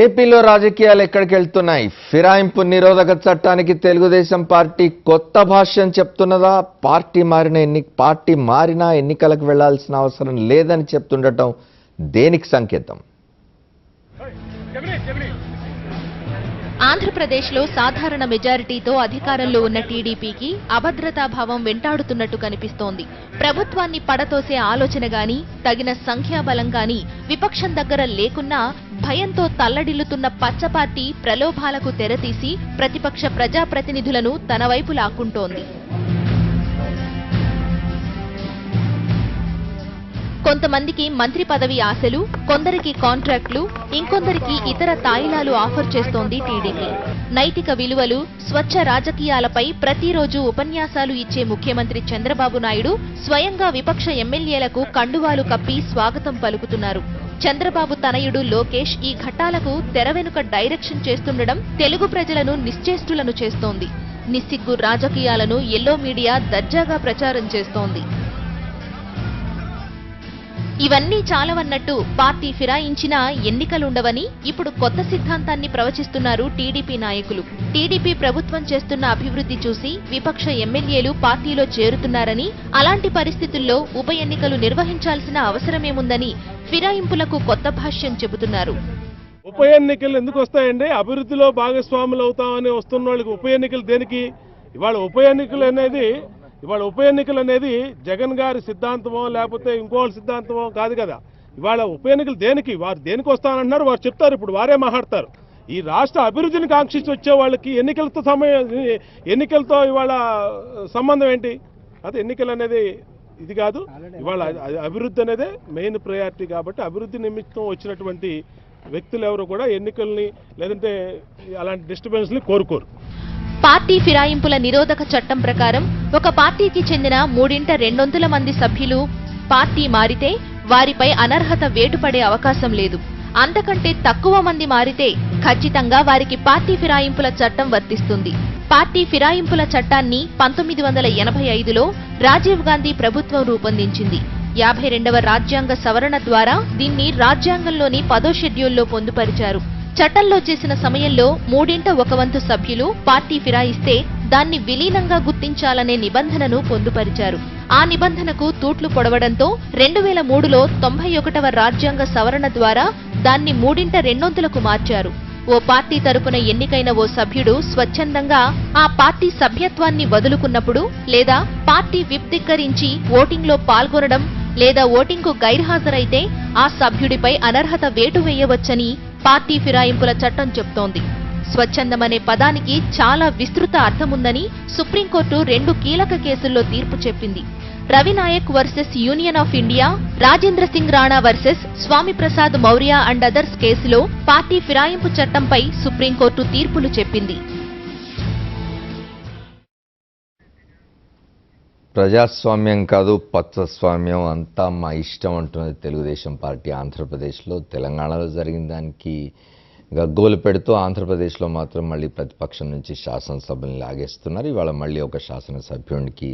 ఏపీలో రాజకీయాలు ఎక్కడికి వెళ్తున్నాయి? ఫిరాయింపు నిరోధక చట్టానికి తెలుగుదేశం పార్టీ కొత్త భాష్యం చెప్తున్నదా? పార్టీ మారినా ఎన్నికలకు వెళ్లాల్సిన అవసరం లేదని చెప్తుండటం దేనికి సంకేతం? ఆంధ్రప్రదేశ్లో సాధారణ మెజారిటీతో అధికారంలో ఉన్న టీడీపీకి అభద్రతాభావం వెంటాడుతున్నట్టు కనిపిస్తోంది. ప్రభుత్వాన్ని పడతోసే ఆలోచన గాని, తగిన సంఖ్యాబలం గాని విపక్షం దగ్గర లేకున్నా భయంతో తల్లడిల్లుతున్న పచ్చ పార్టీ ప్రలోభాలకు తెరతీసి ప్రతిపక్ష ప్రజాప్రతినిధులను తన వైపు లాక్కుంటోంది. కొంతమందికి మంత్రి పదవి ఆశలు, కొందరికి కాంట్రాక్టులు, ఇంకొందరికి ఇతర తాయిలాలు ఆఫర్ చేస్తోంది టీడీపీ. నైతిక విలువలు, స్వచ్ఛ రాజకీయాలపై ప్రతిరోజు ఉపన్యాసాలు ఇచ్చే ముఖ్యమంత్రి చంద్రబాబు నాయుడు స్వయంగా విపక్ష ఎమ్మెల్యేలకు కండువాలు కప్పి స్వాగతం పలుకుతున్నారు. చంద్రబాబు తనయుడు లోకేష్ ఈ ఘట్టాలకు తెర వెనుక డైరెక్షన్ చేస్తుండడం తెలుగు ప్రజలను నిశ్చేష్టులను చేస్తోంది. నిస్సిగ్గు రాజకీయాలను ఎల్లో మీడియా దర్జాగా ప్రచారం చేస్తోంది. ఇవన్నీ చాలవన్నట్టు పార్టీ ఫిరాయించినా ఎన్నికలుండవని ఇప్పుడు కొత్త సిద్ధాంతాన్ని ప్రవచిస్తున్నారు టీడీపీ నాయకులు. టీడీపీ ప్రభుత్వం చేస్తున్న అభివృద్ధి చూసి విపక్ష ఎమ్మెల్యేలు పార్టీలో చేరుతున్నారని, అలాంటి పరిస్థితుల్లో ఉప ఎన్నికలు నిర్వహించాల్సిన అవసరమేముందని ఫిరాయింపులకు కొత్త భాష్యం చెబుతున్నారు. ఉప ఎన్నికలు ఎందుకు వస్తాయండి? అభివృద్ధిలో భాగస్వాములు అవుతామని వస్తున్న వాళ్ళకి ఉప ఎన్నికలు దేనికి? ఇవాళ ఉప ఎన్నికలు అనేది జగన్ గారి సిద్ధాంతమో లేకపోతే ఇంకో సిద్ధాంతమో కాదు కదా. ఇవాళ ఉప ఎన్నికలు దేనికి? వారు దేనికి వస్తానంటున్నారు, వారు చెప్తారు, ఇప్పుడు వారే మాట్లాడతారు. ఈ రాష్ట్ర అభివృద్ధిని కాంక్షించి వచ్చే వాళ్ళకి ఎన్నికలతో ఇవాళ సంబంధం ఏంటి? అది ఎన్నికలు అనేది ఇది కాదు. ఇవాళ అభివృద్ధి అనేదే మెయిన్ ప్రయారిటీ. కాబట్టి అభివృద్ధి నిమిత్తం వచ్చినటువంటి వ్యక్తులు ఎవరు కూడా ఎన్నికల్ని లేదంటే అలాంటి డిస్టర్బెన్స్ని కోరుకోరు. పార్టీ ఫిరాయింపుల నిరోధక చట్టం ప్రకారం ఒక పార్టీకి చెందిన 3/2 మంది సభ్యులు పార్టీ మారితే వారిపై అనర్హత వేటుపడే అవకాశం లేదు. అంతకంటే తక్కువ మంది మారితే ఖచ్చితంగా వారికి పార్టీ ఫిరాయింపుల చట్టం వర్తిస్తుంది. పార్టీ ఫిరాయింపుల చట్టాన్ని 1985లో రాజీవ్ గాంధీ ప్రభుత్వం రూపొందించింది. 52వ రాజ్యాంగ సవరణ ద్వారా దీన్ని రాజ్యాంగంలోని 10వ షెడ్యూల్లో పొందుపరిచారు. చట్టంలో చేసిన సమయంలో 1/3 సభ్యులు పార్టీ ఫిరాయిస్తే దాన్ని విలీనంగా గుర్తించాలనే నిబంధనను పొందుపరిచారు. ఆ నిబంధనకు తూట్లు పొడవడంతో 2003లో 91వ రాజ్యాంగ సవరణ ద్వారా దాన్ని 3/2 మార్చారు. ఓ పార్టీ తరపున ఎన్నికైన ఓ సభ్యుడు స్వచ్ఛందంగా ఆ పార్టీ సభ్యత్వాన్ని వదులుకున్నప్పుడు, లేదా పార్టీ విప్ ధిక్కరించి ఓటింగ్లో పాల్గొనడం లేదా ఓటింగ్కు గైర్హాజరైతే ఆ సభ్యుడిపై అనర్హత వేటు వేయవచ్చని పార్టీ ఫిరాయింపుల చట్టం చెప్తోంది. స్వచ్ఛందమనే పదానికి చాలా విస్తృత అర్థముందని సుప్రీంకోర్టు 2 కీలక కేసుల్లో తీర్పు చెప్పింది. Ravi Nayak versus Union of India, Rajendra Singh Rana versus Swami Prasad Maurya and others కేసులో పార్టీ ఫిరాయింపు చట్టంపై సుప్రీంకోర్టు తీర్పులు చెప్పింది. ప్రజాస్వామ్యం కాదు పచ్చస్వామ్యం, అంతా మా ఇష్టం అంటున్నది తెలుగుదేశం పార్టీ. ఆంధ్రప్రదేశ్లో, తెలంగాణలో జరిగిన దానికి గగ్గోలు పెడుతూ ఆంధ్రప్రదేశ్లో మాత్రం మళ్ళీ ప్రతిపక్షం నుంచి శాసనసభని లాగేస్తున్నారు. ఇవాళ మళ్ళీ ఒక శాసనసభ్యునికి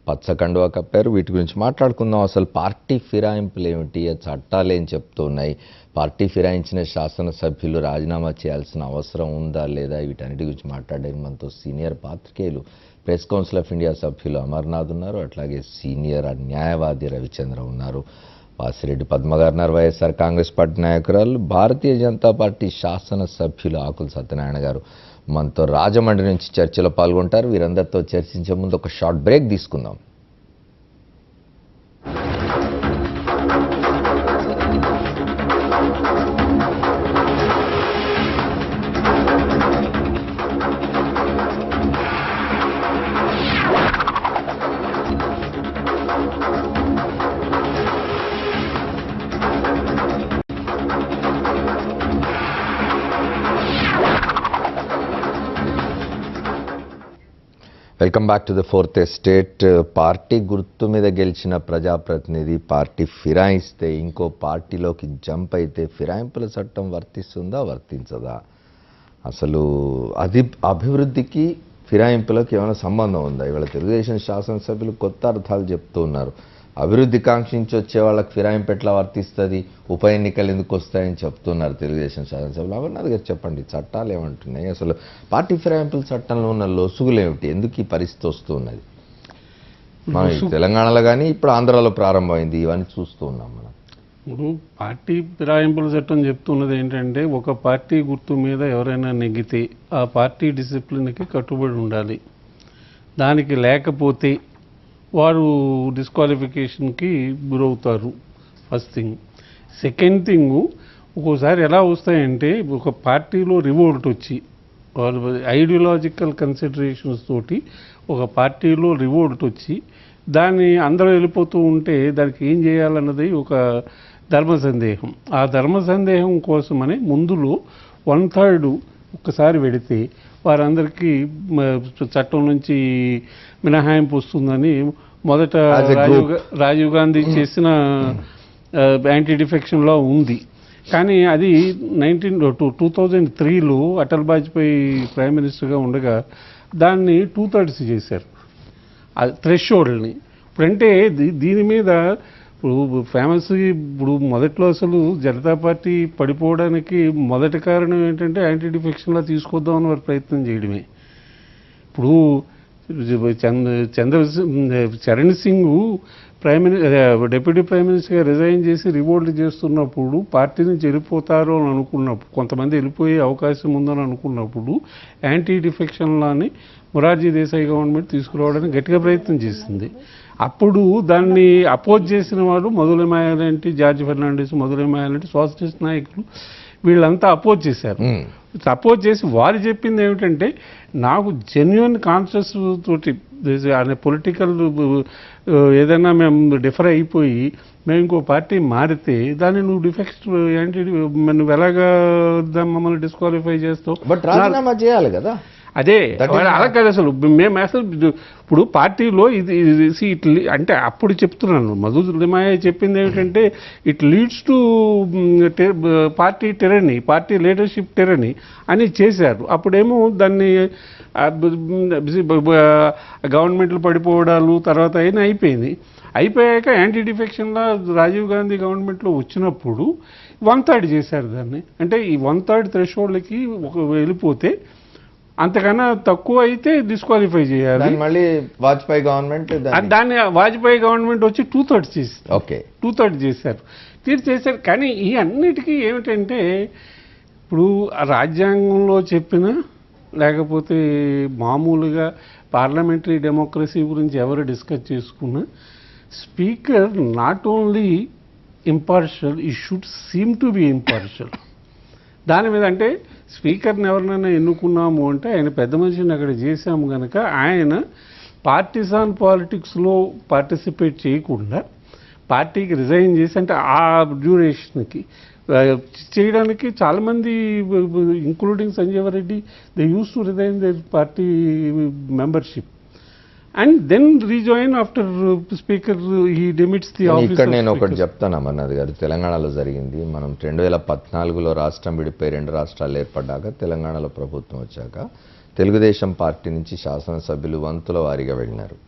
పచ్చ కండువా కప్పారు. వీటి గురించి మాట్లాడుకుందాం. అసలు పార్టీ ఫిరాయింపులు ఏమిటి, చట్టాలు ఏం చెప్తున్నాయి, పార్టీ ఫిరాయించిన శాసనసభ్యులు రాజీనామా చేయాల్సిన అవసరం ఉందా లేదా, వీటన్నిటి గురించి మాట్లాడడానికి మనతో సీనియర్ పాత్రికేయులు ప్రెస్ కౌన్సిల్ ఆఫ్ ఇండియా సభ్యులు అమర్నాథ్ ఉన్నారు, అట్లాగే సీనియర్ న్యాయవాది రవిచంద్ర ఉన్నారు. వాసిరెడ్డి పద్మ గారు ఉన్నారు, వైఎస్ఆర్ కాంగ్రెస్ పార్టీ నాయకురాలు. భారతీయ జనతా పార్టీ శాసనసభ్యులు ఆకుల సత్యనారాయణ గారు మనతో రాజమండ్రి నుంచి చర్చలో పాల్గొంటారు. వీరందరితో చర్చించే ముందు ఒక షార్ట్ బ్రేక్ తీసుకుందాం. Welcome back to the fourth estate. Party గుర్తు మీద గెలిచిన ప్రజాప్రతినిధి పార్టీ ఫిరాయిస్తే ఇంకో పార్టీలోకి జంప్ అయితే ఫిరాయింపుల చట్టం వర్తిస్తుందా వర్తించదా? అసలు అది అభివృద్ధికి ఫిరాయింపులకు ఏమైనా సంబంధం ఉందా? ఇవాళ తెలుగుదేశం శాసనసభ్యులు కొత్త అర్థాలు చెప్తూ ఉన్నారు. అభివృద్ధి కాంక్షించి వచ్చే వాళ్ళకి ఫిరాయింపు ఎట్లా వర్తిస్తుంది, ఉప ఎన్నికలు ఎందుకు వస్తాయని చెప్తున్నారు తెలుగుదేశం శాసనసభ్యులు. అమర్నాథ్ గారు చెప్పండి, చట్టాలు ఏమంటున్నాయి, అసలు పార్టీ ఫిరాయింపుల చట్టంలో ఉన్న లొసుగులు ఏమిటి, ఎందుకు ఈ పరిస్థితి వస్తున్నది? మనం ఈ తెలంగాణలో కానీ ఇప్పుడు ఆంధ్రాలో ప్రారంభమైంది, ఇవన్నీ చూస్తూ ఉన్నాం మనం. ఇప్పుడు పార్టీ ఫిరాయింపుల చట్టం చెప్తున్నది ఏంటంటే, ఒక పార్టీ గుర్తు మీద ఎవరైనా నెగ్గితే ఆ పార్టీ డిసిప్లిన్కి కట్టుబడి ఉండాలి. దానికి లేకపోతే వారు డిస్క్వాలిఫికేషన్కి గురవుతారు. First thing. సెకండ్ థింగ్, ఒక్కోసారి ఎలా వస్తాయంటే, ఒక పార్టీలో రివోల్ట్ వచ్చి వాళ్ళు ఐడియాలజికల్ కన్సిడరేషన్స్ తోటి ఒక పార్టీలో రివోల్ట్ వచ్చి దాన్ని అందరూ వెళ్ళిపోతూ ఉంటే దానికి ఏం చేయాలన్నది ఒక ధర్మ సందేహం. ఆ ధర్మ సందేహం కోసమని ముందులో 1/3 ఒక్కసారి వెడితే వారందరికీ చట్టం నుంచి మినహాయింపు వస్తుందని మొదట రాజీవ్ గాంధీ చేసిన యాంటీ డిఫెక్షన్ లా ఉంది. కానీ అది 2003లో అటల్ వాజ్పేయి ప్రైమ్ మినిస్టర్గా ఉండగా దాన్ని 2/3 చేశారు ఆ థ్రెషోల్డ్ని. ఇప్పుడంటే దీని మీద ఇప్పుడు ఫేమస్, ఇప్పుడు మొదట్లో అసలు జనతా పార్టీ పడిపోవడానికి మొదటి కారణం ఏంటంటే యాంటీ డిఫెక్షన్లా తీసుకొద్దామని వారు ప్రయత్నం చేయడమే. ఇప్పుడు చరణ్ సింగ్ డిప్యూటీ ప్రైమ్ మినిస్టర్గా రిజైన్ చేసి రివోల్ట్ చేస్తున్నప్పుడు పార్టీ నుంచి వెళ్ళిపోతారు అని అనుకున్నప్పుడు, కొంతమంది వెళ్ళిపోయే అవకాశం ఉందని అనుకున్నప్పుడు యాంటీ డిఫెక్షన్ లాని మొరార్జీ దేశాయ్ గవర్నమెంట్ తీసుకురావడానికి గట్టిగా ప్రయత్నం చేసింది. అప్పుడు దాన్ని అపోజ్ చేసిన వాడు మొదలైమాయాలంటే జార్జ్ ఫెర్నాండిస్, మొదలైమాయాలంటే సోషలిస్ట్ నాయకులు, వీళ్ళంతా అపోజ్ చేశారు. అపోజ్ చేసి వారు చెప్పింది ఏమిటంటే, నాకు జెన్యున్ కాన్షియస్ తోటి అనే పొలిటికల్ ఏదైనా మేము డిఫర్ అయిపోయి మేము ఇంకో పార్టీ మారితే దాన్ని నువ్వు డిఫెక్ట్ ఏంటి, నువ్వు ఎలాగా మమ్మల్ని డిస్క్వాలిఫై చేస్తావు, బట్ రాజీనామా చేయాలి కదా. అదే అలా కాదు అసలు. మేము అసలు ఇప్పుడు పార్టీలో ఇది అంటే అప్పుడు చెప్తున్నాను, మధులిమాయ చెప్పింది ఏమిటంటే it leads to party tyranny, party leadership tyranny అని చేశారు. అప్పుడేమో దాన్ని గవర్నమెంట్లు పడిపోవడాలు తర్వాత అయినా అయిపోయింది. అయిపోయాక యాంటీ డిఫెక్షన్లా రాజీవ్ గాంధీ గవర్నమెంట్లో వచ్చినప్పుడు 1/3 చేశారు దాన్ని. అంటే ఈ 1/3 థ్రెషోల్డ్కి వెళ్ళిపోతే అంతకన్నా తక్కువ అయితే డిస్క్వాలిఫై చేయాలి. మళ్ళీ వాజ్పేయి గవర్నమెంట్ దాన్ని వాజ్పేయి గవర్నమెంట్ వచ్చి 2/3 చేసి ఓకే 2/3 చేశారు. కానీ ఈ అన్నిటికీ ఏమిటంటే, ఇప్పుడు రాజ్యాంగంలో చెప్పిన లేకపోతే మామూలుగా పార్లమెంటరీ డెమోక్రసీ గురించి ఎవరు డిస్కస్ చేసుకున్నా, స్పీకర్ నాట్ ఓన్లీ ఇంపార్షియల్, ఈ should seem to be impartial. దాని మీద అంటే స్పీకర్ని ఎవరినైనా ఎన్నుకున్నాము అంటే ఆయన పెద్ద మనిషిని అక్కడ చేశాము కనుక ఆయన పార్టిసాన్ పాలిటిక్స్లో పార్టిసిపేట్ చేయకుండా పార్టీకి రిజైన్ చేసి, అంటే ఆ డ్యూరేషన్కి చేయడానికి చాలామంది including Sanjiva Reddy they use to resign the party membership and then rejoin after speaker he demits the office. ఇక్కడ నేను ఒకటి చెప్తాను అమర్నాథ్ గారు, తెలంగాణలో జరిగింది. మనం 2014లో రాష్ట్రం విడిపోయి 2 రాష్ట్రాలు ఏర్పడ్డాక తెలంగాణలో ప్రభుత్వం వచ్చాక తెలుగుదేశం పార్టీ నుంచి శాసనసభ్యులు వంతుల వారీగా వెళ్ళినారు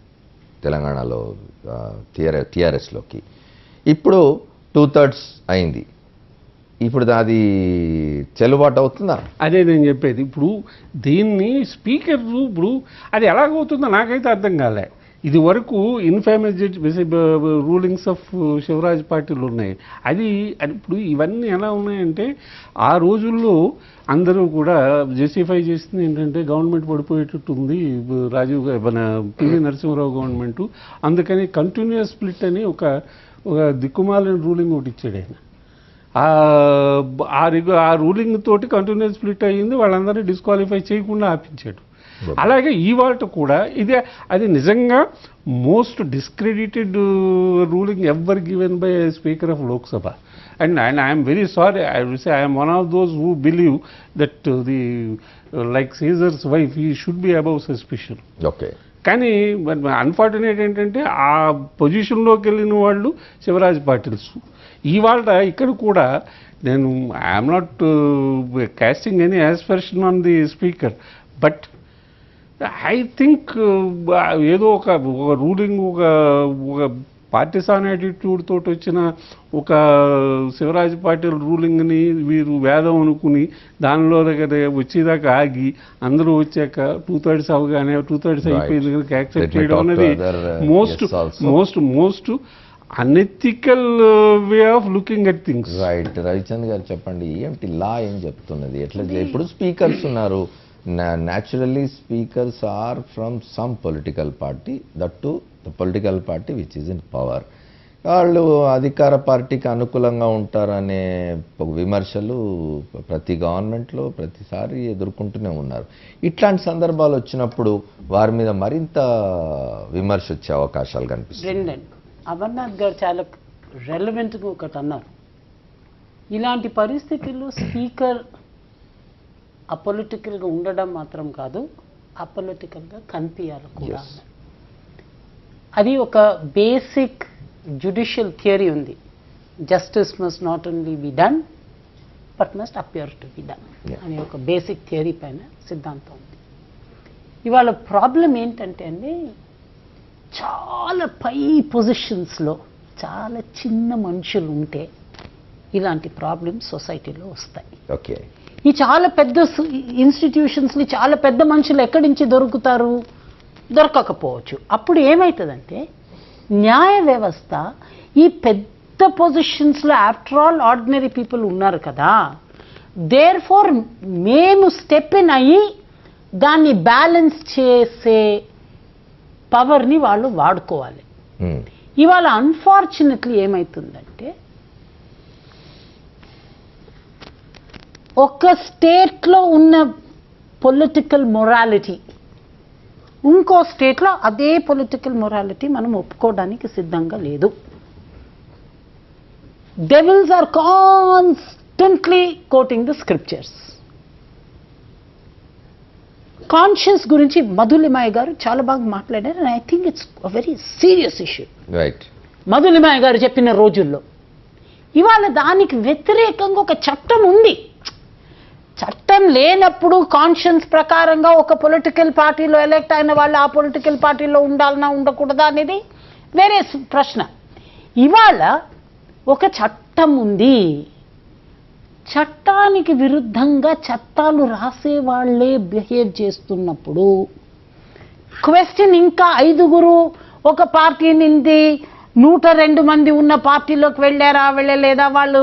తెలంగాణలో టీఆర్ఎస్లోకి. ఇప్పుడు 2/3 అయింది. ఇప్పుడు అది చెల్లుబాటు అవుతుందా? అదే నేను చెప్పేది. ఇప్పుడు దీన్ని స్పీకర్ ఇప్పుడు అది ఎలాగవుతుందో నాకైతే అర్థం కాలే. ఇది వరకు ఇన్ఫేమస్ రూలింగ్స్ ఆఫ్ శివరాజ్ పార్టీలు ఉన్నాయి. అది ఇప్పుడు ఇవన్నీ ఎలా ఉన్నాయంటే, ఆ రోజుల్లో అందరూ కూడా జస్టిఫై చేసింది ఏంటంటే గవర్నమెంట్ పడిపోయేటట్టుంది మన పివి నరసింహారావు గవర్నమెంట్, అందుకని కంటిన్యూస్ స్ప్లిట్ అని ఒక దిక్కుమాలిన రూలింగ్ ఒకటి ఇచ్చాడు ఆయన. ఆ రూలింగ్ తోటి కంటిన్యూస్ స్ప్లిట్ అయ్యింది, వాళ్ళందరినీ డిస్క్వాలిఫై చేయకుండా ఆపించాడు. అలాగే ఇవాళ కూడా ఇదే, అది నిజంగా most discredited ruling ever given by speaker of Lok Sabha. And I'm very sorry, I'm one of those who believe that the like Caesar's wife he should be above suspicion. Okay. కానీ అన్ఫార్చునేట్ ఏంటంటే ఆ పొజిషన్లోకి వెళ్ళిన వాళ్ళు శివరాజ్ పాటిల్స్. ఇవాళ ఇక్కడ కూడా నేను I'm not casting any aspersion on the speaker, but I think ఏదో ఒక రూలింగ్ ఒక పార్టిసాన్ యాటిట్యూడ్ తోటి వచ్చిన ఒక శివరాజ్ పాటిల్ రూలింగ్ని వీరు వేదం అనుకుని దానిలో దగ్గర వచ్చేదాకా ఆగి అందరూ వచ్చాక 2/3 అవగానే 2/3 అయిపోయింది కనుక యాక్సెప్ట్ చేయడం అనేది most unethical way of looking at things. Right. Ravichand గారు చెప్పండి, ఏంటి లా ఏం చెప్తున్నది? ఎట్లా ఇప్పుడు స్పీకర్స్ ఉన్నారు, naturally speakers are from some political party, that to the political party which is in power. వాళ్ళు అధికార పార్టీకి అనుకూలంగా ఉంటారనే విమర్శలు ప్రతి గవర్నమెంట్లో ప్రతిసారి ఎదుర్కొంటూనే ఉన్నారు. ఇట్లాంటి సందర్భాలు వచ్చినప్పుడు వారి మీద మరింత విమర్శ వచ్చే అవకాశాలు కనిపిస్తాయి. అమర్నాథ్ గారు చాలా రెలవెంట్గా ఒకటి అన్నారు, ఇలాంటి పరిస్థితుల్లో స్పీకర్ అపొలిటికల్గా ఉండడం మాత్రం కాదు, అపొలిటికల్గా కనిపించాలి కూడా. అది ఒక బేసిక్ జ్యుడిషియల్ థియరీ ఉంది, justice must not only be done but must appear to be done అనే ఒక బేసిక్ థియరీ పైన సిద్ధాంతం ఉంది. ఇవాళ ప్రాబ్లం ఏంటంటే అండి, చాలా పై పొజిషన్స్లో చాలా చిన్న మనుషులు ఉంటే ఇలాంటి ప్రాబ్లమ్స్ సొసైటీలో వస్తాయి. ఓకే, ఈ చాలా పెద్ద ఇన్స్టిట్యూషన్స్ని చాలా పెద్ద మనుషులు ఎక్కడి నుంచి దొరుకుతారు? దొరకకపోవచ్చు. అప్పుడు ఏమవుతుందంటే న్యాయ వ్యవస్థ ఈ పెద్ద పొజిషన్స్లో ఆఫ్టర్ ఆల్ ఆర్డినరీ పీపుల్ ఉన్నారు కదా, దేర్ ఫోర్ మేము స్టెప్ ఇన్ అయ్యి దాన్ని బ్యాలెన్స్ చేసే పవర్ని వాళ్ళు వాడుకోవాలి. ఇవాళ అన్ఫార్చునేట్లీ ఏమవుతుందంటే ఒక స్టేట్లో ఉన్న పొలిటికల్ మొరాలిటీ ఇంకో స్టేట్లో అదే పొలిటికల్ మొరాలిటీ మనం ఒప్పుకోవడానికి సిద్ధంగా లేదు. Devils are constantly quoting the scriptures. Conscious గురించి మధులిమాయ గారు చాలా బాగా మాట్లాడారు, and I think it's a very serious issue. Right. Madhu Limaye గారు చెప్పిన రోజుల్లో ఇవాళ దానికి వ్యతిరేకంగా ఒక చట్టం ఉంది. చట్టం లేనప్పుడు కాన్షియన్స్ ప్రకారంగా ఒక పొలిటికల్ పార్టీలో ఎలెక్ట్ అయిన వాళ్ళు ఆ పొలిటికల్ పార్టీలో ఉండాలన్నా ఉండకూడదా అనేది వేరే ప్రశ్న. ఇవాళ ఒక చట్టం ఉంది, చట్టానికి విరుద్ధంగా చట్టాలు రాసే వాళ్ళే బిహేవ్ చేస్తున్నప్పుడు క్వశ్చన్ ఇంకా 5 ఒక పార్టీ నుండి 102 మంది ఉన్న పార్టీలోకి వెళ్ళారా వెళ్ళలేదా, వాళ్ళు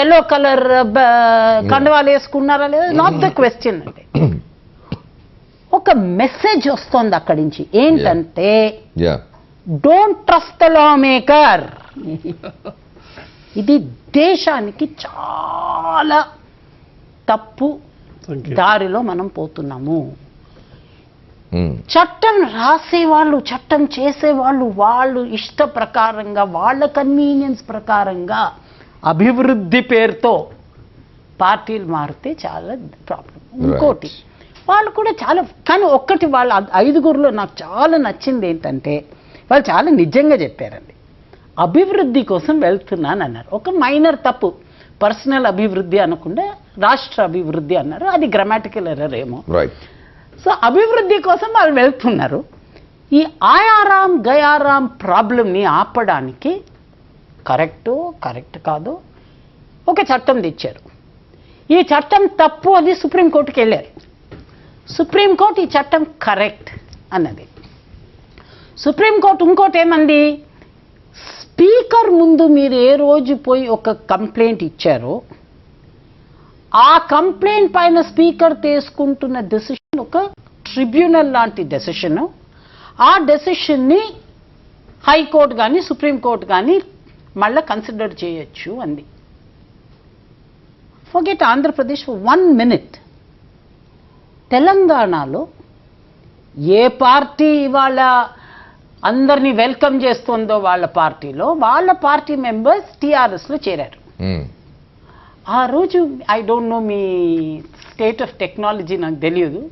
ఎల్లో కలర్ కండువాలు వేసుకున్నారా లేదా, నాట్ ద క్వశ్చన్. అంటే ఒక మెసేజ్ వస్తుంది అక్కడి నుంచి ఏంటంటే don't trust the law maker. ఇది దేశానికి చాలా తప్పు దారిలో మనం పోతున్నాము. చట్టం రాసేవాళ్ళు చట్టం చేసేవాళ్ళు వాళ్ళు ఇష్ట ప్రకారంగా వాళ్ళ కన్వీనియన్స్ ప్రకారంగా అభివృద్ధి పేరుతో పార్టీలు మారితే చాలా ప్రాబ్లం. ఇంకోటి వాళ్ళు కూడా చాలా, కానీ ఒక్కటి వాళ్ళ 5 నాకు చాలా నచ్చింది ఏంటంటే వాళ్ళు చాలా నిజంగా చెప్పారండి, అభివృద్ధి కోసం వెళ్తున్నాను అన్నారు. ఒక మైనర్ తప్పు, పర్సనల్ అభివృద్ధి అనకుండా రాష్ట్ర అభివృద్ధి అన్నారు, అది గ్రామాటికల్ ఎర్రర్ ఏమో. సో అభివృద్ధి కోసం వాళ్ళు వెళ్తున్నారు. ఈ ఆయారాం గయారాం ప్రాబ్లంని ఆపడానికి కరెక్ట్ కాదు ఒక చట్టం తెచ్చారు. ఈ చట్టం తప్పు, అది సుప్రీంకోర్టుకి వెళ్ళారు. సుప్రీంకోర్టు ఈ చట్టం కరెక్ట్ అన్నది. సుప్రీంకోర్టు ఇంకోటి ఏమంది, స్పీకర్ ముందు మీరు ఏ రోజు పోయి ఒక కంప్లైంట్ ఇచ్చారో ఆ కంప్లైంట్ పైన స్పీకర్ తీసుకుంటున్న డెసిషన్ ఒక ట్రిబ్యునల్ లాంటి డెసిషన్, ఆ డెసిషన్ని హైకోర్టు కానీ సుప్రీంకోర్టు కానీ మళ్ళీ కన్సిడర్ చేయొచ్చు అంది. Forget Andhra Pradesh for 1 minute. తెలంగాణలో ఏ పార్టీ ఇవాళ అందరినీ వెల్కమ్ చేస్తుందో వాళ్ళ పార్టీలో వాళ్ళ పార్టీ మెంబర్స్ టీఆర్ఎస్లో చేరారు. ఆ రోజు ఐ డోంట్ నో మీ స్టేట్ ఆఫ్ టెక్నాలజీ నాకు తెలియదు,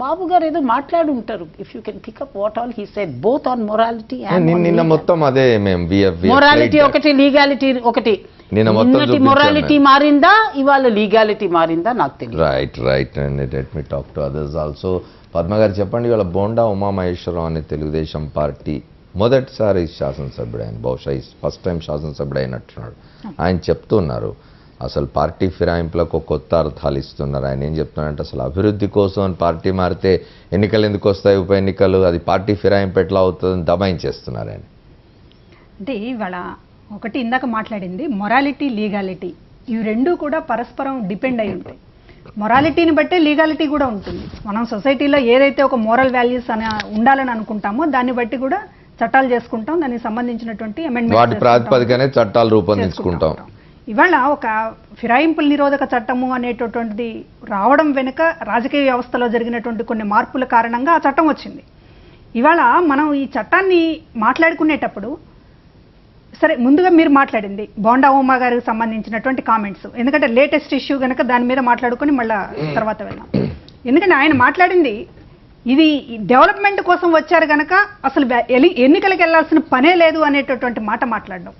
బాబు గారు ఏదో మాట్లాడి ఉంటారు. If you can pick up what all he said both on morality and నిన్న మొత్తం అదే మేము మొరాలిటీ ఒకటి, లీగాలిటీ ఒకటి. నిన్న మొత్తం నిన్నటి మొరాలిటీ మారిందా, ఇవాళ లీగాలిటీ మారిందా నాకు తెలియదు. Right let me talk to others also. Padma గారు చెప్పండి, ఇవాళ బోండా ఉమామహేశ్వరరావు అనే తెలుగుదేశం పార్టీ మొదటిసారి శాసనసభ్యుడు, ఆయన బహుశా ఫస్ట్ టైం శాసనసభ్యుడు అయినట్టున్నాడు. ఆయన చెప్తున్నారు అసలు పార్టీ ఫిరాయింపులకు కొత్త అర్థాలు ఇస్తున్నారు. ఆయన ఏం చెప్తున్నారంటే అసలు అభివృద్ధి కోసం అని పార్టీ మారితే ఎన్నికలు ఎందుకు వస్తాయి, ఉప ఎన్నికలు, అది పార్టీ ఫిరాయింపు ఎట్లా అవుతుందని దబాయించేస్తున్నారు ఆయన. అంటే ఇవాళ ఒకటి ఇందాక మాట్లాడింది మొరాలిటీ, లీగాలిటీ, ఇవి రెండు కూడా పరస్పరం డిపెండ్ అయి ఉంటాయి. మొరాలిటీని బట్టే లీగాలిటీ కూడా ఉంటుంది. మనం సొసైటీలో ఏదైతే ఒక మోరల్ వాల్యూస్ అని ఉండాలని అనుకుంటామో దాన్ని బట్టి కూడా చట్టాలు చేసుకుంటాం, దానికి సంబంధించినటువంటి వాటి అమెండ్మెంట్ ప్రాతిపదికనే చట్టాలు రూపొందించుకుంటాం. ఇవాళ ఒక ఫిరాయింపుల నిరోధక చట్టము అనేటటువంటిది రావడం వెనుక రాజకీయ వ్యవస్థలో జరిగినటువంటి కొన్ని మార్పుల కారణంగా ఆ చట్టం వచ్చింది. ఇవాళ మనం ఈ చట్టాన్ని మాట్లాడుకునేటప్పుడు సరే ముందుగా మీరు మాట్లాడింది బోండా ఉమా గారికి సంబంధించినటువంటి కామెంట్స్, ఎందుకంటే లేటెస్ట్ ఇష్యూ కనుక దాని మీద మాట్లాడుకొని మళ్ళా తర్వాత వెళ్దాం. ఎందుకంటే ఆయన మాట్లాడింది ఇది డెవలప్మెంట్ కోసం వచ్చారు కనుక అసలు ఎన్నికలకు వెళ్లాల్సిన పనే లేదు అనేటటువంటి మాట మాట్లాడడం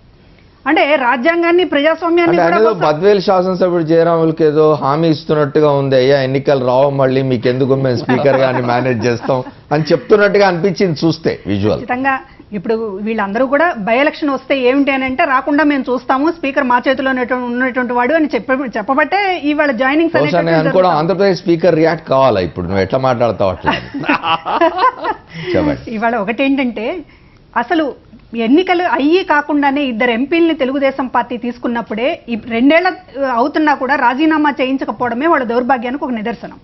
అంటే రాజ్యాంగాన్ని, ప్రజాస్వామ్యాన్ని అంటే అనేది బద్వేలు శాసనసభ్యుడు జయరాములకి ఏదో హామీ ఇస్తున్నట్టుగా ఉంది, అయ్యా ఎన్నికలు రావు మళ్ళీ మీకు ఎందుకు మేము స్పీకర్ గారిని మేనేజ్ చేస్తాం అని చెప్తున్నట్టుగా అనిపించింది చూస్తే విజువల్. ఖచ్చితంగా ఇప్పుడు వీళ్ళందరూ కూడా బై ఎలక్షన్ వస్తే ఏమిటి అని అంటే రాకుండా మేము చూస్తాము, స్పీకర్ మా చేతిలో ఉన్నటువంటి వాడు అని చెప్పబట్టే ఇవాళ జాయినింగ్ అనుకోవడం ఆంధ్రప్రదేశ్ స్పీకర్ రియాక్ట్ కావాలా ఇప్పుడు నువ్వు ఎట్లా మాట్లాడతావు అట్లా. ఇవాళ ఒకటి ఏంటంటే అసలు ఎన్నికలు అయ్యి కాకుండానే ఇద్దరు ఎంపీలని తెలుగుదేశం పార్టీ తీసుకున్నప్పుడే 2 ఏళ్ల అవుతున్నా కూడా రాజీనామా చేయించకపోవడమే వాళ్ళ దౌర్భాగ్యానికి ఒక నిదర్శనం.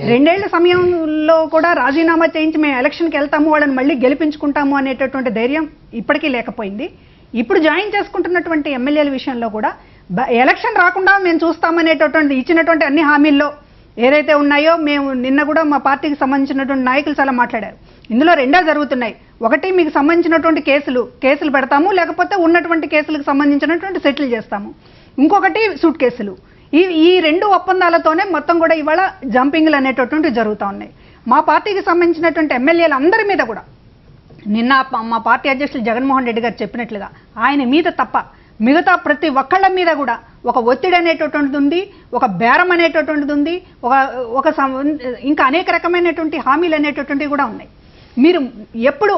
2 ఏళ్ల సమయంలో కూడా రాజీనామా చేయించి మేము ఎలక్షన్కి వెళ్తాము, వాళ్ళని మళ్ళీ గెలిపించుకుంటాము అనేటటువంటి ధైర్యం ఇప్పటికీ లేకపోయింది. ఇప్పుడు జాయిన్ చేసుకుంటున్నటువంటి ఎమ్మెల్యేల విషయంలో కూడా ఎలక్షన్ రాకుండా మేము చూస్తామనేటటువంటి ఇచ్చినటువంటి అన్ని హామీల్లో ఏదైతే ఉన్నాయో మేము నిన్న కూడా మా పార్టీకి సంబంధించినటువంటి నాయకులు చాలా మాట్లాడారు. ఇందులో రెండే జరుగుతున్నాయి. ఒకటి మీకు సంబంధించినటువంటి కేసులు పెడతాము, లేకపోతే ఉన్నటువంటి కేసులకు సంబంధించినటువంటి సెటిల్ చేస్తాము. ఇంకొకటి సూట్ కేసులు. ఈ 2 ఒప్పందాలతోనే మొత్తం కూడా ఇవాళ జంపింగ్లు అనేటటువంటి జరుగుతూ ఉన్నాయి. మా పార్టీకి సంబంధించినటువంటి ఎమ్మెల్యేలు అందరి మీద కూడా నిన్న మా పార్టీ అధ్యక్షులు జగన్మోహన్ రెడ్డి గారు చెప్పినట్లుగా ఆయన మీద తప్ప మిగతా ప్రతి ఒక్కళ్ళ మీద కూడా ఒక ఒత్తిడి అనేటటువంటిది ఉంది, ఒక బేరం అనేటటువంటిది ఉంది, ఒక ఇంకా అనేక రకమైనటువంటి హామీలు అనేటటువంటివి కూడా ఉన్నాయి. మీరు ఎప్పుడు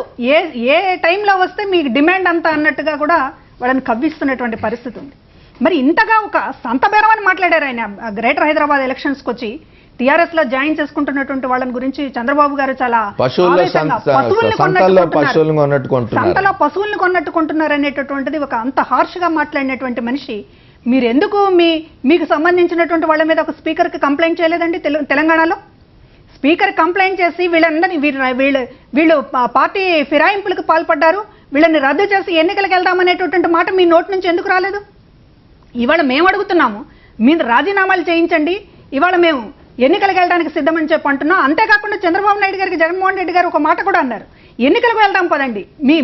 ఏ టైంలో వస్తే మీకు డిమాండ్ అంతా అన్నట్టుగా కూడా వాళ్ళని కవ్విస్తున్నటువంటి పరిస్థితి ఉంది. మరి ఇంతగా ఒక సంత బేరం అని మాట్లాడారు ఆయన గ్రేటర్ హైదరాబాద్ ఎలక్షన్స్కి వచ్చి టీఆర్ఎస్ లో జాయిన్ చేసుకుంటున్నటువంటి వాళ్ళని గురించి చంద్రబాబు గారు చాలా సంతలో పశువుల్ని కొన్నట్టు కొంటున్నారు అనేటటువంటిది ఒక అంత హార్ష్ గా మాట్లాడినటువంటి మనిషి మీరు ఎందుకు మీకు సంబంధించినటువంటి వాళ్ళ మీద ఒక స్పీకర్ కి కంప్లైంట్ చేయలేదండి? తెలంగాణలో స్పీకర్ కంప్లైంట్ చేసి వీళ్ళందరినీ వీళ్ళు పార్టీ ఫిరాయింపులకు పాల్పడ్డారు, వీళ్ళని రద్దు చేసి ఎన్నికలకు వెళ్దామనేటటువంటి మాట మీ నోటి నుంచి ఎందుకు రాలేదు? ఇవాళ మేము అడుగుతున్నాము, మీరు రాజీనామాలు చేయించండి, ఇవాళ మేము ఎన్నికలకు వెళ్ళడానికి సిద్ధమని చెప్పి అంటున్నాం. అంతేకాకుండా చంద్రబాబు నాయుడు గారికి జగన్మోహన్ రెడ్డి గారు ఒక మాట కూడా అన్నారు, ఎన్నికలకు వెళ్దాం పదండి,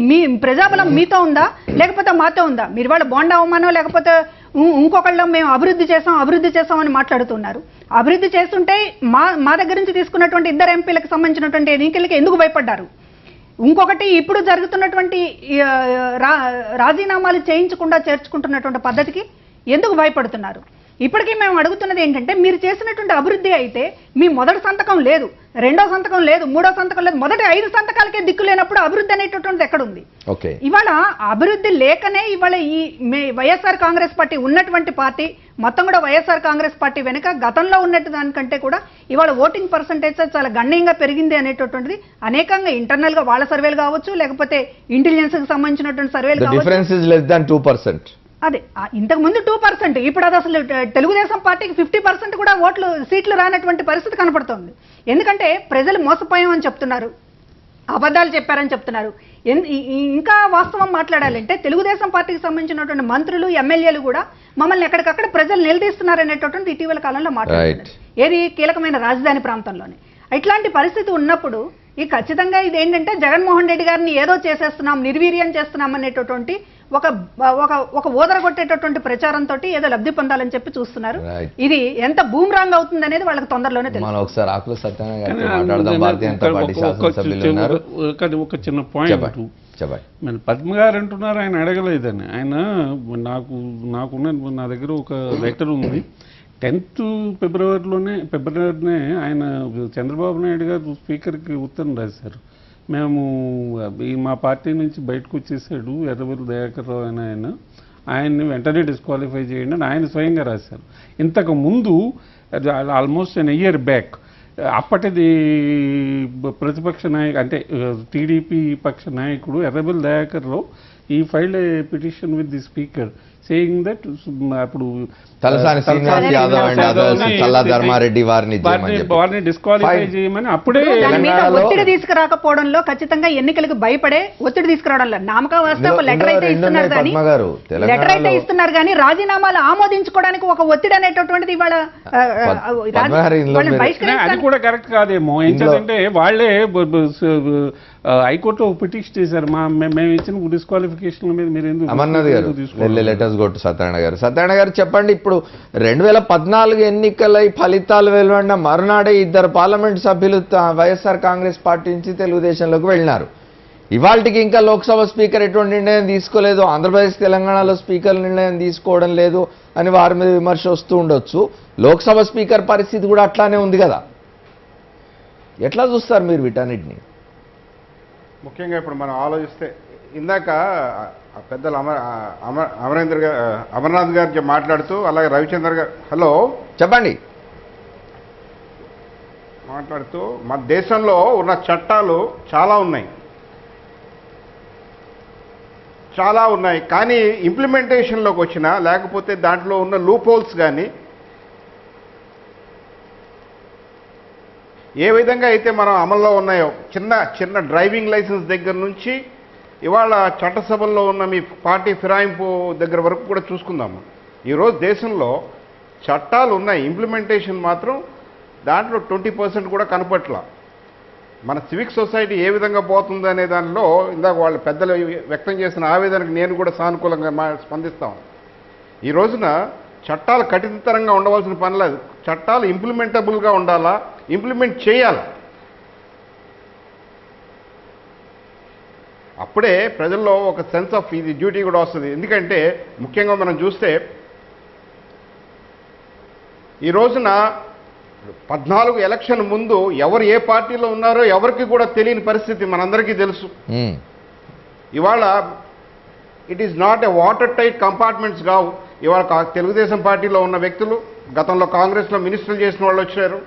మీ ప్రజాబలం మీతో ఉందా లేకపోతే మాతో ఉందా? మీరు వాళ్ళ బోండా అవమానో లేకపోతే ఇంకొకళ్ళు మేము అభివృద్ధి చేసాం అని మాట్లాడుతున్నారు. అభివృద్ధి చేస్తుంటే మా దగ్గర నుంచి తీసుకున్నటువంటి 2 ఎంపీలకు సంబంధించినటువంటి ఎన్నికలకి ఎందుకు భయపడ్డారు? ఇంకొకటి ఇప్పుడు జరుగుతున్నటువంటి రాజీనామాలు చేయించకుండా చేర్చుకుంటున్నటువంటి పద్ధతికి ఎందుకు భయపడుతున్నారు? ఇప్పటికీ మేము అడుగుతున్నది ఏంటంటే మీరు చేసినటువంటి అభివృద్ధి అయితే మీ మొదటి సంతకం లేదు, 2వ సంతకం లేదు, 3వ సంతకం లేదు, మొదటి 5 సంతకాలకే దిక్కు లేనప్పుడు అభివృద్ధి అనేటటువంటిది ఎక్కడుంది? ఇవాళ అభివృద్ధి లేకనే ఇవాళ ఈ వైఎస్ఆర్ కాంగ్రెస్ పార్టీ ఉన్నటువంటి పార్టీ మొత్తం కూడా వైఎస్ఆర్ కాంగ్రెస్ పార్టీ వెనుక గతంలో ఉన్నట్టు దానికంటే కూడా ఇవాళ ఓటింగ్ పర్సంటేజ్ చాలా గణనీయంగా పెరిగింది అనేటటువంటిది అనేకంగా ఇంటర్నల్ గా వాళ్ళ సర్వేలు కావచ్చు, లేకపోతే ఇంటెలిజెన్స్ కి సంబంధించినటువంటి సర్వేలు కావచ్చు. అదే ఇంతకు ముందు 2%, ఇప్పుడు అది అసలు తెలుగుదేశం పార్టీకి 50% కూడా సీట్లు రానటువంటి పరిస్థితి కనపడుతోంది. ఎందుకంటే ప్రజలు మోసపోయాం అని చెప్తున్నారు, అబద్ధాలు చెప్పారని చెప్తున్నారు. ఇంకా వాస్తవం మాట్లాడాలంటే తెలుగుదేశం పార్టీకి సంబంధించినటువంటి మంత్రులు, ఎమ్మెల్యేలు కూడా మమ్మల్ని ఎక్కడికక్కడ ప్రజలు నిలదీస్తున్నారనేటటువంటి ఇటీవల కాలంలో మాట్లాడుతున్నారు, ఏది కీలకమైన రాజధాని ప్రాంతంలోనే. ఇట్లాంటి పరిస్థితి ఉన్నప్పుడు ఖచ్చితంగా ఇది ఏంటంటే జగన్మోహన్ రెడ్డి గారిని ఏదో చేసేస్తున్నాం, నిర్వీర్యం చేస్తున్నాం అనేటటువంటి ఒక ఊదర కొట్టేటటువంటి ప్రచారంతో ఏదో లబ్ధి పొందాలని చెప్పి చూస్తున్నారు. ఇది ఎంత బూమ్రాంగ్ అవుతుంది అనేది వాళ్ళకి తొందరలోనే ఒక చిన్న పాయింట్, చెప్పండి. మరి పద్మ గారు అంటున్నారు ఆయన అడగలేదని. ఆయన నా దగ్గర ఒక లెటర్ ఉంది. 10th ఫిబ్రవరినే ఆయన చంద్రబాబు నాయుడు గారు స్పీకర్కి ఉత్తరం రాశారు. మేము మా పార్టీ నుంచి బయటకు వచ్చేసాడు ఎర్రబెల్లి దయాకర్ రావు అని ఆయన్ని వెంటనే డిస్క్వాలిఫై చేయండి అని ఆయన స్వయంగా రాశారు. ఇంతకు ముందు ఆల్మోస్ట్ an year బ్యాక్ అప్పటిది ప్రతిపక్ష నాయకు అంటే టీడీపీ పక్ష నాయకుడు ఎర్రబెల్లి దయాకర్ రావు ఈ filed a petition with the speaker saying that అప్పుడు తలసాని శ్రీనివాస్ యాదవ్ అండ్ అదర్స్ చల్లా ధర్మారెడ్డి వారిని డిస్క్వాలిఫై చేయమని అప్పుడే దాని మీద ఒత్తిడి తీసుకురాకపోవడంలో ఖచ్చితంగా ఎన్నికలకు భయపడే ఒత్తిడి తీసుకురావడంలో నామక వ్యవస్థ ఒక లెటర్ అయితే ఇస్తున్నారు కానీ లెటర్ అయితే ఇస్తున్నారు కానీ రాజీనామాలు ఆమోదించుకోవడానికి ఒక ఒత్తిడి అనేటటువంటిది ఇవాళ అది కూడా కరెక్ట్ కాదేమో. ఏంటంటే వాళ్ళే హైకోర్టులో పిటిషన్ చేశారు మేము ఇచ్చిన డిస్క్వాలిఫికేషన్ మీద మీరు ఎందుకు అమర్నాథ్ గారు లెటర్స్ గొట్టు సత్యనారాయణ గారు చెప్పండి. ఇప్పుడు 2014 ఎన్నికలై ఫలితాలు వెలువడిన మరునాడే 2 పార్లమెంట్ సభ్యులు వైఎస్ఆర్ కాంగ్రెస్ పార్టీ నుంచి తెలుగుదేశంలోకి వెళ్ళినారు. ఇవాళకి ఇంకా లోక్సభ స్పీకర్ ఎటువంటి నిర్ణయం తీసుకోలేదు, ఆంధ్రప్రదేశ్ తెలంగాణలో స్పీకర్ నిర్ణయం తీసుకోవడం లేదు అని వారి మీద విమర్శ వస్తూ ఉండొచ్చు. లోక్సభ స్పీకర్ పరిస్థితి కూడా అట్లానే ఉంది కదా, ఎట్లా చూస్తారు మీరు వీటన్నిటిని? ముఖ్యంగా ఇప్పుడు మనం ఆలోచిస్తే ఇందాక పెద్దలు అమర్నాథ్ గారు మాట్లాడుతూ అలాగే రవిచంద్ర గారు హలో చెప్పండి మాట్లాడుతూ మన దేశంలో ఉన్న చట్టాలు చాలా ఉన్నాయి కానీ ఇంప్లిమెంటేషన్లోకి వచ్చినా లేకపోతే దాంట్లో ఉన్న లూప్ హోల్స్ కానీ ఏ విధంగా అయితే మనం అమల్లో ఉన్నాయో చిన్న డ్రైవింగ్ లైసెన్స్ దగ్గర నుంచి ఇవాళ చట్టసభల్లో ఉన్న మీ పార్టీ ఫిరాయింపు దగ్గర వరకు కూడా చూసుకుందాము. ఈరోజు దేశంలో చట్టాలు ఉన్నాయి, ఇంప్లిమెంటేషన్ మాత్రం దాంట్లో 20% కూడా కనపట్ల. మన సివిక్ సొసైటీ ఏ విధంగా పోతుంది అనే దానిలో ఇందాక వాళ్ళ పెద్దలు వ్యక్తం చేసిన ఆవేదనకు నేను కూడా సానుకూలంగా స్పందిస్తాను. ఈ రోజున చట్టాలు కఠినతరంగా ఉండవలసిన పని లేదు, చట్టాలు ఇంప్లిమెంటబుల్గా ఉండాలా, ఇంప్లిమెంట్ చేయాలి. అప్పుడే ప్రజల్లో ఒక సెన్స్ ఆఫ్ ఇది డ్యూటీ కూడా వస్తుంది. ఎందుకంటే ముఖ్యంగా మనం చూస్తే ఈ రోజున 14 ఎలక్షన్ ముందు ఎవరు ఏ పార్టీలో ఉన్నారో ఎవరికి కూడా తెలియని పరిస్థితి మనందరికీ తెలుసు. ఇవాళ it is not a water tight compartments కావు. ఇవాళ తెలుగుదేశం పార్టీలో ఉన్న వ్యక్తులు గతంలో కాంగ్రెస్లో మినిస్టర్లు చేసిన వాళ్ళు వచ్చారు,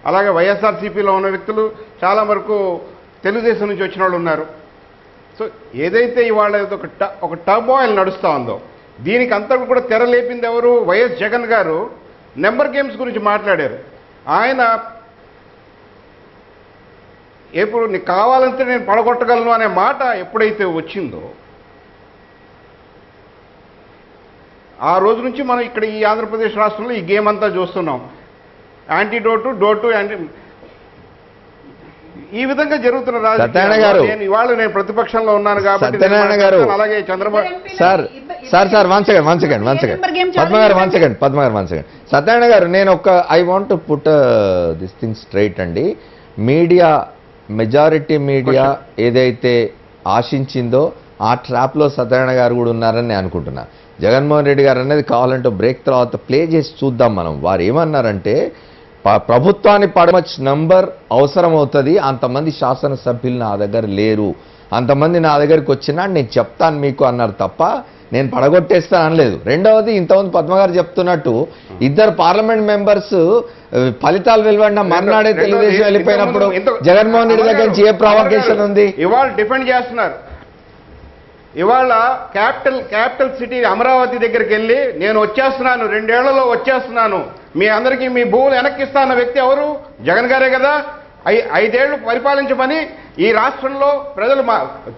అలాగే వైఎస్ఆర్సీపీలో ఉన్న వ్యక్తులు చాలా వరకు తెలుగుదేశం నుంచి వచ్చిన వాళ్ళు ఉన్నారు. సో ఏదైతే ఇవాళ ఒక టర్మాయిల్ నడుస్తూ ఉందో దీనికి అంతా కూడా తెరలేపింది ఎవరు? వైఎస్ జగన్ గారు నెంబర్ గేమ్స్ గురించి మాట్లాడారు. ఆయన ఎప్పుడు నీకు కావాలంటే నేను పడగొట్టగలను అనే మాట ఎప్పుడైతే వచ్చిందో ఆ రోజు నుంచి మనం ఇక్కడ ఈ ఆంధ్రప్రదేశ్ రాష్ట్రంలో ఈ గేమ్ అంతా చూస్తున్నాం. యాంటీడోటు డోటు ఈ విధంగా జరుగుతున్న రాజకీయాలు. ఇవాళ నేను ప్రతిపక్షంలో ఉన్నాను కాబట్టి అలాగే చంద్రబాబు పద్మ గారు సత్యనారాయణ గారు నేను I want to put this thing straight అండి. మీడియా మెజారిటీ మీడియా ఏదైతే ఆశించిందో ఆ ట్రాప్లో సత్యనారాయణ గారు కూడా ఉన్నారని నేను అనుకుంటున్నా. జగన్మోహన్ రెడ్డి గారు అనేది కావాలంటే బ్రేక్ తర్వాత ప్లే చేసి చూద్దాం మనం. వారు ఏమన్నారంటే ప్రభుత్వాన్ని పడమచ్ నంబర్ అవసరం అవుతుంది, అంతమంది శాసనసభ్యులు నా దగ్గర లేరు, అంతమంది నా దగ్గరికి వచ్చినా నేను చెప్తాను మీకు అన్నారు తప్ప నేను పడగొట్టేస్తాను అనలేదు. రెండవది ఇంతమంది పద్మగారు చెప్తున్నట్టు 2 పార్లమెంట్ మెంబర్స్ ఫలితాలు వెలువడిన మర్నాడే తెలుగుదేశం వెళ్ళిపోయినప్పుడు జగన్మోహన్ రెడ్డి దగ్గర నుంచి ఏ ప్రావకేషన్ ఉంది? ఇవాళ డిఫెండ్ చేస్తున్నారు. ఇవాళ క్యాపిటల్ సిటీ అమరావతి దగ్గరికి వెళ్ళి నేను వచ్చేస్తున్నాను, 2 ఏళ్లలో వచ్చేస్తున్నాను, మీ అందరికీ మీ భూములు వెనక్కిస్తా అన్న వ్యక్తి ఎవరు? జగన్ గారే కదా. 5 ఏళ్లు పరిపాలించమని ఈ రాష్ట్రంలో ప్రజలు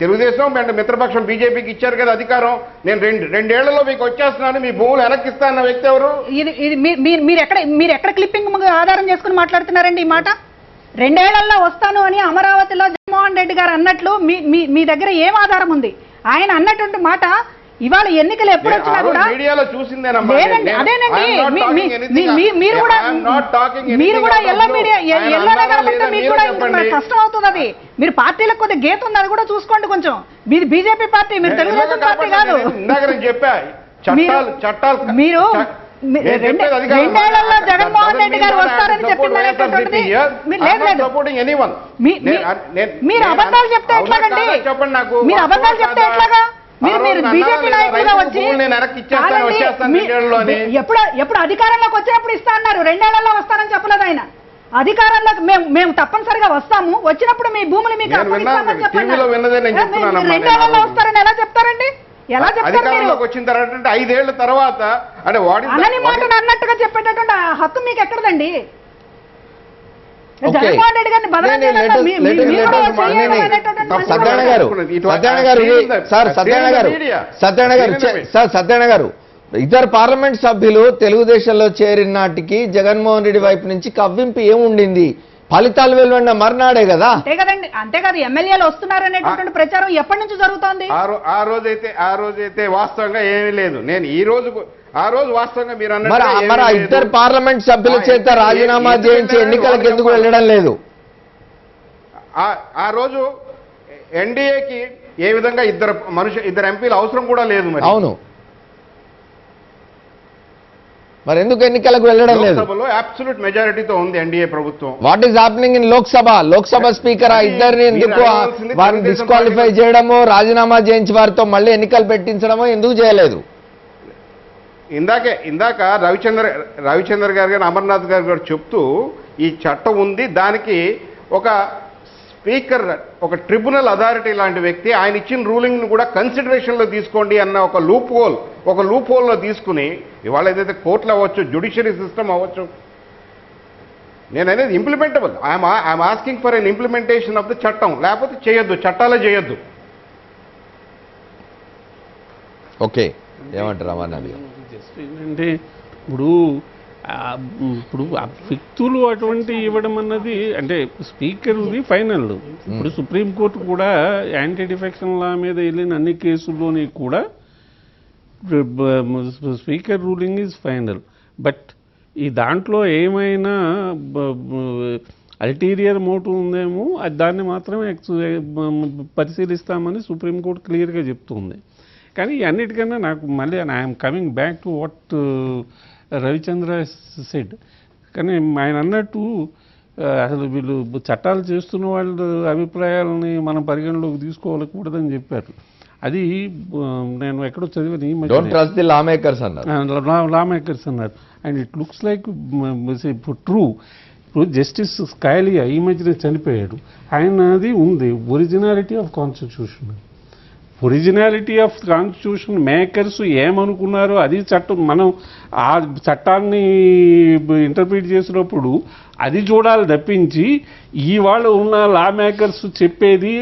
తెలుగుదేశం అండ్ మిత్రపక్షం బీజేపీకి ఇచ్చారు కదా అధికారం. నేను 2 ఏళ్లలో మీకు వచ్చేస్తున్నాను, మీ భూములు వెనక్కిస్తా అన్న వ్యక్తి ఎవరు? మీరు ఎక్కడ క్లిప్పింగ్ ఆధారం చేసుకుని మాట్లాడుతున్నారండి ఈ మాట? 2 ఏళ్లలో వస్తాను అని అమరావతిలో జగన్మోహన్ రెడ్డి గారు అన్నట్లు మీ దగ్గర ఏం ఆధారం ఉంది? ఆయన అన్నటువంటి మాట ఇవాళ ఎన్నికలు ఎప్పుడు వచ్చినా కూడా మీడియాలో చూసిందేనమ్మా. లేదండి, అదేనండి మీరు కూడా ఎల్లో మీడియా ఎల్లోనే కనబడితే మీకు కూడా కష్టం అవుతుంది. అది మీరు పార్టీలకు కొద్దిగా గీత ఉంది, అది కూడా చూసుకోండి కొంచెం. మీది బీజేపీ పార్టీ, మీరు తెలుగుదేశం పార్టీ కాదు. చెప్పా చట్టాలు మీరు రెండేళ్లలో జగన్మోహన్ రెడ్డి గారు వస్తారని చెప్పిందనేటువంటిది మీరు అబద్ధాలు చెప్తే ఎట్లాగండి? మీరు అబద్ధాలు చెప్తే ఎట్లాగా? మీరు బీజేపీ నాయకులుగా వచ్చి ఎప్పుడు అధికారంలోకి వచ్చినప్పుడు ఇస్తా అన్నారు, 2 ఏళ్లలో వస్తారని చెప్పలేదు ఆయన. అధికారంలోకి మేము తప్పనిసరిగా వస్తాము, వచ్చినప్పుడు మీ భూములు మీకు అప్పగిస్తామని చెప్పండి. 2 ఏళ్లలో వస్తారని ఎలా చెప్తారండి? ఎలా చెప్తారు? వచ్చిన తర్వాత 5 ఏళ్ల తర్వాత అంటే అనని మాటను అన్నట్టుగా చెప్పేటటువంటి హక్కు మీకు ఎక్కడదండి? జగన్మోహన్ రెడ్డి గారిని సత్యనారాయణ గారు ఇద్దరు పార్లమెంట్ సభ్యులు తెలుగుదేశంలో చేరిన నాటికి జగన్మోహన్ రెడ్డి వైపు నుంచి కవ్వింపు ఏముండింది? ఫలితాలు వెలువడిన మర్నాడే కదా. అంతేకాదు ఎమ్మెల్యేలు వస్తున్నారు అనేటువంటి ప్రచారం ఎప్పటి నుంచి జరుగుతోంది? ఆ రోజైతే వాస్తవంగా ఏమీ లేదు. నేను ఆ రోజు వాస్తవంగా మీరు మరి ఇద్దరు పార్లమెంట్ సభ్యుల చేత రాజీనామా చేయించి ఎన్నికలకు ఎందుకు వెళ్ళడం లేదు? ఆ రోజు ఎన్డీఏకి ఏ విధంగా ఇద్దరు ఎంపీలు అవసరం కూడా లేదు. మరి అవును, మరి ఎందుకు ఎన్నికలకు వెళ్ళడం లేదు? లోక్సభలో అబ్సల్యూట్ మెజారిటీతో ఉంది ఎన్డీఏ ప్రభుత్వం. What is happening in Lok Sabha speaker ఇద్దరిని ఎందుకు వారిని డిస్క్వాలిఫై చేయడమో, రాజీనామా చేయించి వారితో మళ్ళీ ఎన్నికలు పెట్టించడమో ఎందుకు చేయలేదు? ఇందాక రవిచంద్ర గారు కానీ అమర్నాథ్ గారు కూడా చెప్తూ ఈ చట్టం ఉంది, దానికి ఒక స్పీకర్, ఒక ట్రిబ్యునల్ అథారిటీ లాంటి వ్యక్తి ఆయన ఇచ్చిన రూలింగ్ను కూడా కన్సిడరేషన్లో తీసుకోండి అన్న ఒక లూప్ హోల్లో తీసుకుని ఇవాళ ఏదైతే కోర్టులు అవ్వచ్చు, జ్యుడిషియరీ సిస్టమ్ అవ్వచ్చు, నేను అనేది implementable. I'm asking for an implementation of the చట్టం. లేకపోతే చేయొద్దు, చట్టాలే చేయొద్దు. ఓకే, ఏమంటారు అమర్నాథ్ గారు? జస్ట్ ఏంటంటే ఇప్పుడు వ్యక్తులు అటువంటి ఇవ్వడం అన్నది అంటే స్పీకర్ది ఫైనల్. ఇప్పుడు సుప్రీంకోర్టు కూడా యాంటీ డిఫెక్షన్ లా మీద వెళ్ళిన అన్ని కేసుల్లోని కూడా speaker ruling is final. But ఈ దాంట్లో ఏమైనా అల్టీరియర్ మోటివ్ ఉందేమో దాన్ని మాత్రమే పరిశీలిస్తామని సుప్రీంకోర్టు క్లియర్గా చెప్తుంది. కానీ అన్నిటికన్నా నాకు మళ్ళీ I'm coming back to what Ravichandra said. కానీ ఆయన అన్నట్టు అసలు వీళ్ళు చట్టాలు చేస్తున్న వాళ్ళ అభిప్రాయాలని మనం పరిగణలోకి తీసుకోవాలకూడదని చెప్పారు. అది నేను ఎక్కడో చదివాను, లా మేకర్స్ అన్నారు. And it looks like true. ఇప్పుడు జస్టిస్ స్కాలియా ఈ మధ్యన చనిపోయాడు, ఆయనది ఉంది originality of constitution. Originality of constitution makers ఏమనుకున్నారో అది చట్టం, మనం ఆ చట్టాన్ని ఇంటర్ప్రిట్ చేసినప్పుడు అది చూడాలి తప్పించి ఇవాళ ఉన్న లా మేకర్స్ చెప్పేది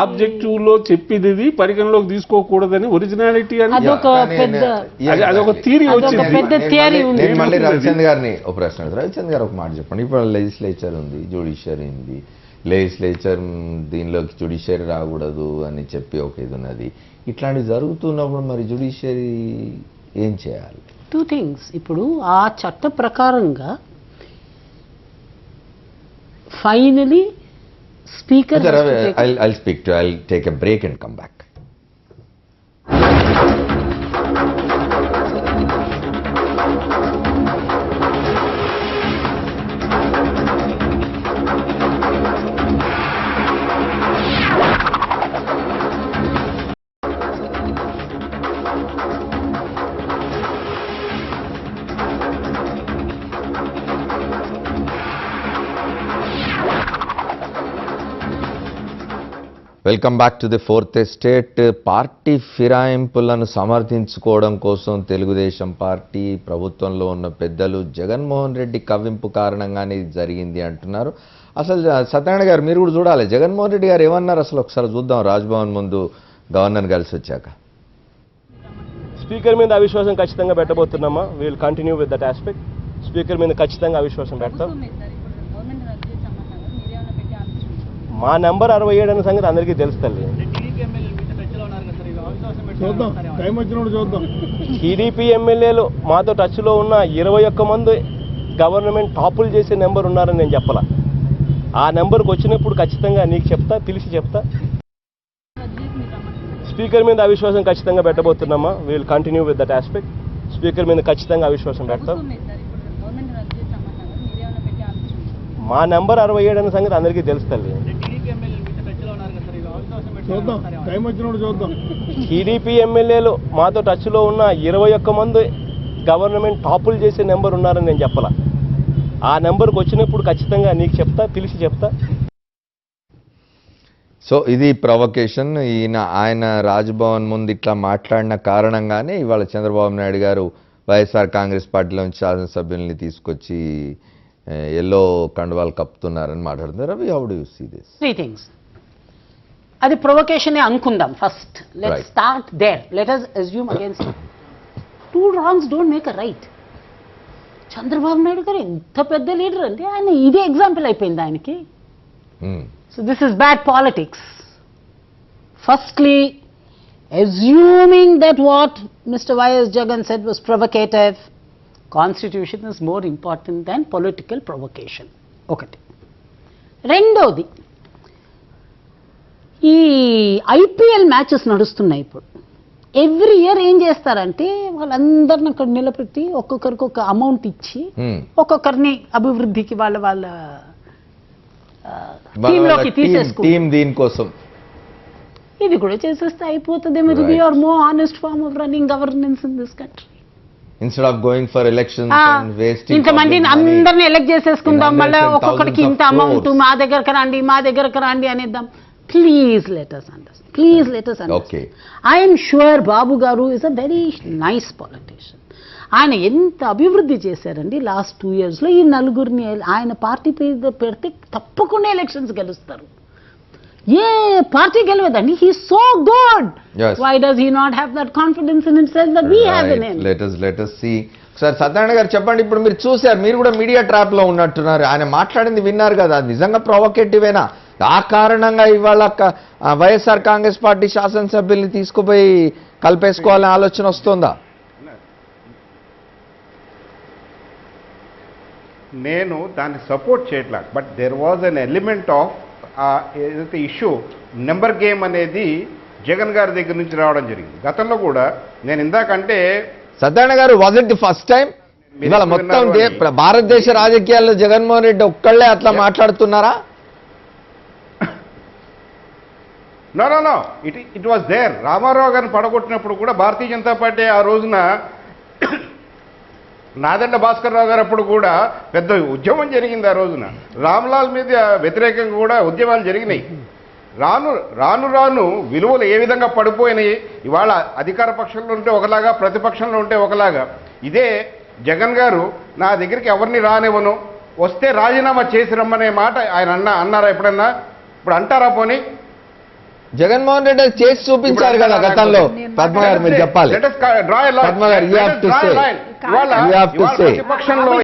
ఆబ్జెక్టివ్లో చెప్పేది పరిగణలోకి తీసుకోకూడదని ఒరిజినాలిటీ అని అదొక థియరీ వచ్చింది. మళ్ళీ రవిచంద్ర గారిని ఒక ప్రశ్న, రవిచంద్ర గారు ఒక మాట చెప్పండి. ఇప్పుడు లెజిస్లేచర్ ఉంది, జ్యుడిషియరీ ఉంది. లెజిస్లేచర్ దీనిలోకి జ్యుడిషియరీ రాకూడదు అని చెప్పి ఒక ఇది ఉన్నది. ఇట్లాంటివి జరుగుతున్నప్పుడు మరి జ్యుడిషియరీ ఏం చేయాలి? 2 things. ఇప్పుడు ఆ చట్ట ప్రకారంగా finally speaker I'll speak to I'll take a break and come back. Welcome back to the fourth estate. Party ఫిరాయింపులను సమర్థించుకోవడం కోసం తెలుగుదేశం పార్టీ ప్రభుత్వంలో ఉన్న పెద్దలు జగన్మోహన్ రెడ్డి కవ్వింపు కారణంగానే ఇది జరిగింది అంటున్నారు. అసలు సత్యనారాయణ గారు మీరు కూడా చూడాలి, జగన్మోహన్ రెడ్డి గారు ఏమన్నారు అసలు ఒకసారి చూద్దాం. రాజ్భవన్ ముందు గవర్నర్ కలిసి వచ్చాక స్పీకర్ మీద అవిశ్వాసం ఖచ్చితంగా పెట్టబోతున్నామా? Will continue with that aspect. Speaker మీద ఖచ్చితంగా అవిశ్వాసం పెడతాం. మా నెంబర్ 67 అనే సంగతి అందరికీ తెలుసు తల్లి. చూద్దాం, టైం వచ్చినప్పుడు చూద్దాం. టీడీపీ ఎమ్మెల్యేలు మాతో టచ్లో ఉన్న 21 మంది గవర్నమెంట్ టాపులు చేసే నెంబర్ ఉన్నారని నేను చెప్పాల. ఆ నెంబర్కి వచ్చినప్పుడు ఖచ్చితంగా నీకు చెప్తా, పిలిచి చెప్తా. స్పీకర్ మీద అవిశ్వాసం ఖచ్చితంగా పెట్టబోతున్నామా. Will continue with that aspect. Speaker మీద ఖచ్చితంగా అవిశ్వాసం పెడతాం. మా నెంబర్ 67 అనే సంగతి అందరికీ తెలుసు తల్లి. చూద్దాం, టైం వచ్చినప్పుడు చూద్దాం. టీడీపీ ఎమ్మెల్యేలు మాతో టచ్లో ఉన్న 21 మంది గవర్నమెంట్ టాపులు చేసే నెంబర్ ఉన్నారని నేను చెప్పాల. ఆ నెంబర్కి వచ్చినప్పుడు ఖచ్చితంగా నీకు చెప్తా, పిలిచి చెప్తా. సో ఇది ప్రొవకేషన్. ఆయన రాజ్భవన్ ముందు ఇట్లా మాట్లాడిన కారణంగానే ఇవాళ చంద్రబాబు నాయుడు గారు వైఎస్ఆర్ కాంగ్రెస్ పార్టీలోంచి శాసనసభ్యుల్ని తీసుకొచ్చి ఎల్లో కండువాలు కప్పుతున్నారని మాట్లాడుతున్నారు. Ravi, how do you see this? 3 things. అది ప్రొవకేషన్ అనుకుందాం. First let's Right. Start there. Let us assume against 2 wrongs don't make a right. Chandrababu Naidu garu ఎంత పెద్ద లీడర్ అండి, ఆయన ఇదే ఎగ్జాంపుల్ అయిపోయింది ఆయనకి. So this is bad politics. Firstly, assuming that what Mr. Y.S. Jagan said was provocative, Constitution is more important than political provocation. ఒకటి. రెండోది, ఈ ఐపీఎల్ మ్యాచెస్ నడుస్తున్నాయి ఇప్పుడు. ఎవ్రీ ఇయర్ ఏం చేస్తారంటే వాళ్ళందరిని అక్కడ నిలబెట్టి ఒక్కొక్కరికి ఒక అమౌంట్ ఇచ్చి ఒక్కొక్కరిని అభివృద్ధికి వాళ్ళ టీంలోకి తీసేసుకుంటారు. టీం దీనికోసం ఇది కూడా చేసేస్తే అయిపోతుంది. మరి we are more honest form of running governance in this country. Instead of going for elections and wasting ఇంతమందిని అందరిని ఎలక్ట్ చేసేసుకుందాం, మళ్ళీ ఒక్కొక్కడికి ఇంత అమౌంట్, మా దగ్గరకు రండి అనేద్దాం. Please let us understand. Please let us understand. Okay. I am sure బాబు గారు is a very nice politician. ఆయన ఎంత అభివృద్ధి చేశారండి లాస్ట్ 2 yearsలో. ఈ నలుగురిని ఆయన పార్టీ పెడితే తప్పకుండా ఎలక్షన్స్ గెలుస్తారు. ఏ పార్టీ గెలవదండి. He so good. Why does he not have that confidence in himself that we have in him? Let us see. Sir Satyanarayana గారు చెప్పండి, ఇప్పుడు మీరు చూశారు, మీరు కూడా మీడియా ట్రాప్ లో ఉన్నట్టున్నారు. ఆయన మాట్లాడింది విన్నారు కదా, అది నిజంగా ప్రొవోకేటివేనా? ఆ కారణంగా ఇవాళ వైఎస్ఆర్ కాంగ్రెస్ పార్టీ శాసనసభ్యుల్ని తీసుకుపోయి కలిపేసుకోవాలనే ఆలోచన వస్తుందా? నేను దాన్ని సపోర్ట్ చేయట్లా. But there was an element of ఏదైతే ఇష్యూ నెంబర్ గేమ్ అనేది జగన్ గారి దగ్గర నుంచి రావడం జరిగింది. గతంలో కూడా నేను ఇందాకంటే Satyanarayana garu, was it the first time? ఇవాళ మొత్తం భారతదేశ రాజకీయాల్లో జగన్మోహన్ రెడ్డి ఒక్కళ్ళే అట్లా మాట్లాడుతున్నారా? No it was there. Ramarao గారిని పడగొట్టినప్పుడు కూడా భారతీయ జనతా పార్టీ ఆ రోజున నాదెండ్ల భాస్కర్ రావు గారు అప్పుడు కూడా పెద్ద ఉద్యమం జరిగింది. ఆ రోజున రామ్లాల్ మీద వ్యతిరేకంగా కూడా ఉద్యమాలు జరిగినాయి. రాను విలువలు ఏ విధంగా పడిపోయినాయి. ఇవాళ అధికార పక్షంలో ఉంటే ఒకలాగా, ప్రతిపక్షంలో ఉంటే ఒకలాగా. ఇదే జగన్ గారు నా దగ్గరికి ఎవరిని రానివ్వను, వస్తే రాజీనామా చేసి రమ్మనే మాట ఆయన అన్నారా ఎప్పుడన్నా? ఇప్పుడు అంటారా? పోనీ జగన్మోహన్ రెడ్డి చేసి చూపించారు కదా గతంలో. పద్మ గారు మీరు చెప్పాలి. ప్రతిపక్షంలో